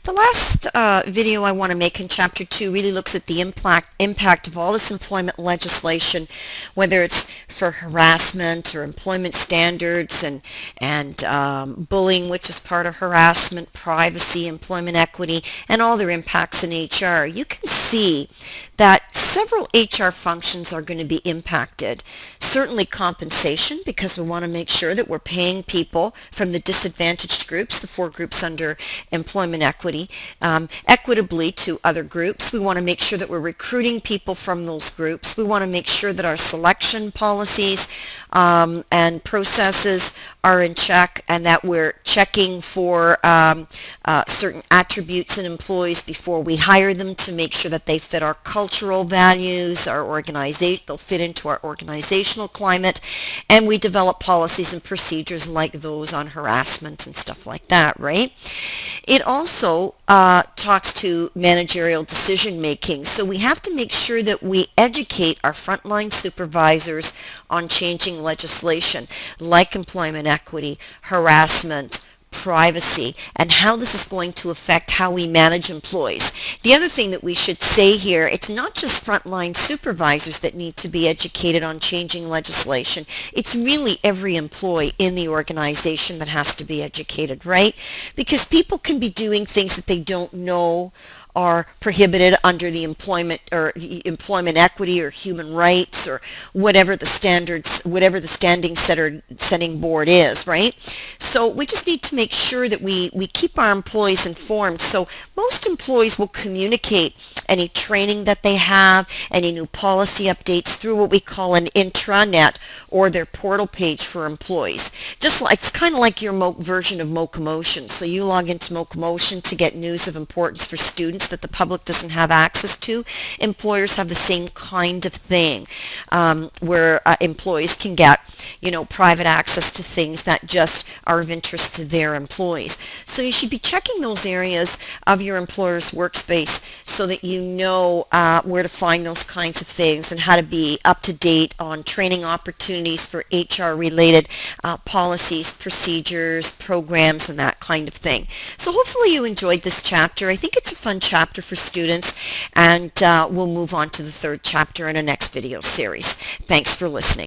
The last video I want to make in Chapter 2 really looks at the impact of all this employment legislation, whether it's for harassment or employment standards and bullying, which is part of harassment, privacy, employment equity, and all their impacts in HR. You can see that several HR functions are going to be impacted. Certainly compensation, because we want to make sure that we're paying people from the disadvantaged groups, the four groups under employment equity, equitably to other groups. We want to make sure that we're recruiting people from those groups. We want to make sure that our selection policies and processes are in check, and that we're checking for certain attributes in employees before we hire them to make sure that they fit our cultural values, our organization, they'll fit into our organizational climate, and we develop policies and procedures like those on harassment and stuff like that, right? It also talks to managerial decision making. So we have to make sure that we educate our frontline supervisors on changing legislation like employment equity, harassment, privacy, and how this is going to affect how we manage employees. The other thing that we should say here, it's not just frontline supervisors that need to be educated on changing legislation. It's really every employee in the organization that has to be educated, right? Because people can be doing things that they don't know are prohibited under the employment employment equity or human rights or whatever the standards, whatever the setting board is, right? So we just need to make sure that we keep our employees informed. So most employees will communicate any training that they have, any new policy updates through what we call an intranet or their portal page for employees. Just like, it's kind of like your version of Mocomotion. So you log into Mocomotion to get news of importance for students that the public doesn't have access to. Employers have the same kind of thing, where employees can get, private access to things that just are of interest to their employees. So you should be checking those areas of your employer's workspace so that you know where to find those kinds of things and how to be up to date on training opportunities for HR related policies, procedures, programs, and that kind of thing. So hopefully you enjoyed this chapter. I think it's a fun chapter for students, and we'll move on to the third chapter in a next video series. Thanks for listening.